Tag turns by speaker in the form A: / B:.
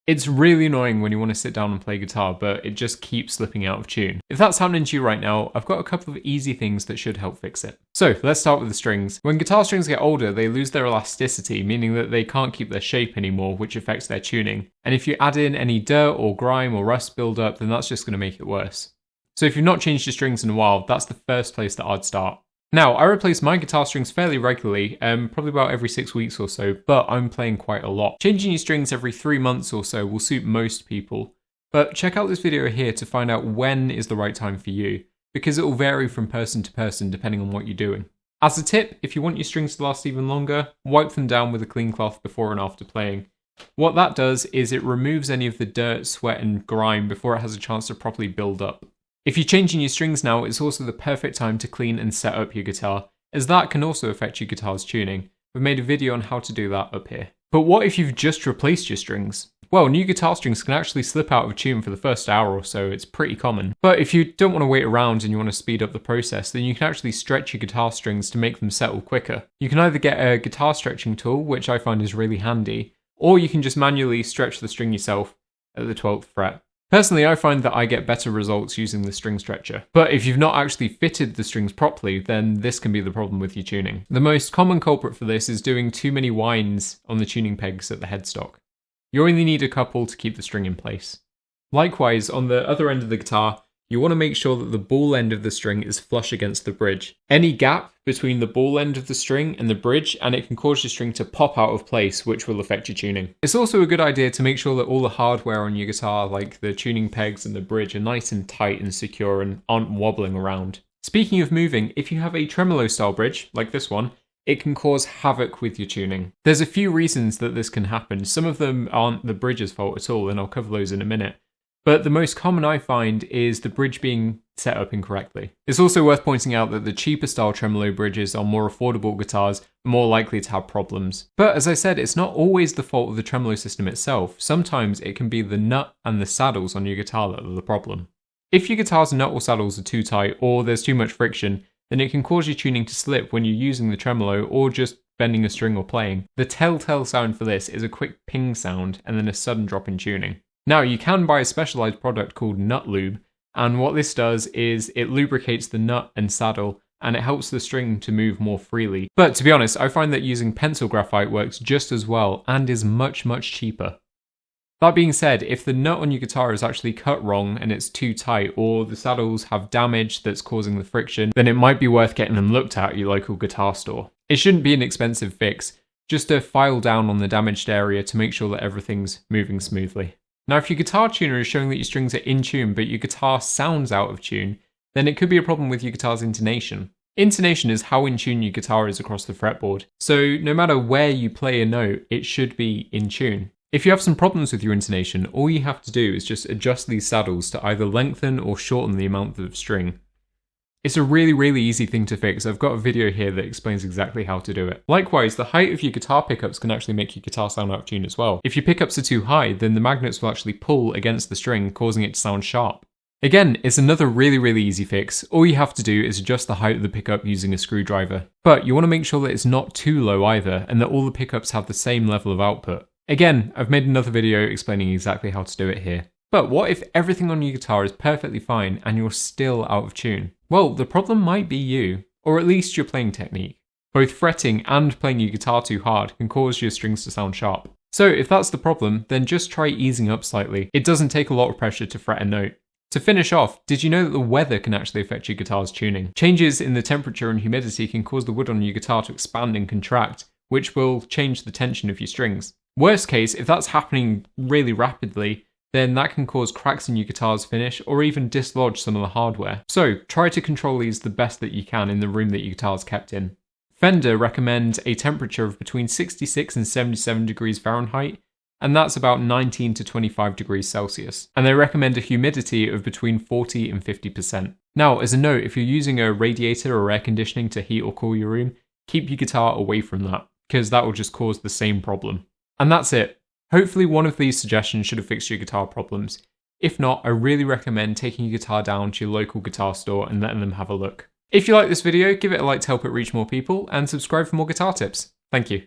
A: It's really annoying when you want to sit down and play guitar, but it just keeps slipping out of tune. If that's happening to you right now, I've got a couple of easy things that should help fix it. So let's start with the strings. When guitar strings get older, they lose their elasticity, meaning that they can't keep their shape anymore, which affects their tuning. And if you add in any dirt or grime or rust buildup, then that's just going to make it worse. So if you've not changed your strings in a while, that's the first place that I'd start. Now, I replace my guitar strings fairly regularly, probably about every 6 weeks or so, but I'm playing quite a lot. Changing your strings every 3 months or so will suit most people, but check out this video here to find out when is the right time for you, because it will vary from person to person depending on what you're doing. As a tip, if you want your strings to last even longer, wipe them down with a clean cloth before and after playing. What that does is it removes any of the dirt, sweat and grime before it has a chance to properly build up. If you're changing your strings now, it's also the perfect time to clean and set up your guitar, as that can also affect your guitar's tuning. We've made a video on how to do that up here. But what if you've just replaced your strings? Well, new guitar strings can actually slip out of tune for the first hour or so, it's pretty common. But if you don't want to wait around and you want to speed up the process, then you can actually stretch your guitar strings to make them settle quicker. You can either get a guitar stretching tool, which I find is really handy, or you can just manually stretch the string yourself at the 12th fret. Personally, I find that I get better results using the string stretcher. But if you've not actually fitted the strings properly, then this can be the problem with your tuning. The most common culprit for this is doing too many winds on the tuning pegs at the headstock. You only need a couple to keep the string in place. Likewise, on the other end of the guitar, you want to make sure that the ball end of the string is flush against the bridge. Any gap between the ball end of the string and the bridge, and it can cause your string to pop out of place, which will affect your tuning. It's also a good idea to make sure that all the hardware on your guitar, like the tuning pegs and the bridge, are nice and tight and secure and aren't wobbling around. Speaking of moving, if you have a tremolo style bridge, like this one, it can cause havoc with your tuning. There's a few reasons that this can happen. Some of them aren't the bridge's fault at all, and I'll cover those in a minute. But the most common I find is the bridge being set up incorrectly. It's also worth pointing out that the cheaper style tremolo bridges on more affordable guitars are more likely to have problems. But as I said, it's not always the fault of the tremolo system itself. Sometimes it can be the nut and the saddles on your guitar that are the problem. If your guitar's nut or saddles are too tight or there's too much friction, then it can cause your tuning to slip when you're using the tremolo or just bending a string or playing. The telltale sound for this is a quick ping sound and then a sudden drop in tuning. Now, you can buy a specialized product called Nut Lube, and what this does is it lubricates the nut and saddle, and it helps the string to move more freely. But to be honest, I find that using pencil graphite works just as well and is much, much cheaper. That being said, if the nut on your guitar is actually cut wrong and it's too tight, or the saddles have damage that's causing the friction, then it might be worth getting them looked at your local guitar store. It shouldn't be an expensive fix, just to file down on the damaged area to make sure that everything's moving smoothly. Now, if your guitar tuner is showing that your strings are in tune, but your guitar sounds out of tune, then it could be a problem with your guitar's intonation. Intonation is how in tune your guitar is across the fretboard. So no matter where you play a note, it should be in tune. If you have some problems with your intonation, all you have to do is just adjust these saddles to either lengthen or shorten the amount of string. It's a really easy thing to fix. I've got a video here that explains exactly how to do it. Likewise, the height of your guitar pickups can actually make your guitar sound out of tune as well. If your pickups are too high, then the magnets will actually pull against the string, causing it to sound sharp. Again, it's another really easy fix. All you have to do is adjust the height of the pickup using a screwdriver. But you want to make sure that it's not too low either, and that all the pickups have the same level of output. Again, I've made another video explaining exactly how to do it here. But what if everything on your guitar is perfectly fine and you're still out of tune? Well, the problem might be you, or at least your playing technique. Both fretting and playing your guitar too hard can cause your strings to sound sharp. So if that's the problem, then just try easing up slightly. It doesn't take a lot of pressure to fret a note. To finish off, did you know that the weather can actually affect your guitar's tuning? Changes in the temperature and humidity can cause the wood on your guitar to expand and contract, which will change the tension of your strings. Worst case, if that's happening really rapidly, then that can cause cracks in your guitar's finish or even dislodge some of the hardware. So try to control these the best that you can in the room that your guitar's kept in. Fender recommends a temperature of between 66 and 77 degrees Fahrenheit, and that's about 19 to 25 degrees Celsius. And they recommend a humidity of between 40 and 50%. Now, as a note, if you're using a radiator or air conditioning to heat or cool your room, keep your guitar away from that, because that will just cause the same problem. And that's it. Hopefully one of these suggestions should have fixed your guitar problems. If not, I really recommend taking your guitar down to your local guitar store and letting them have a look. If you like this video, give it a like to help it reach more people, and subscribe for more guitar tips. Thank you.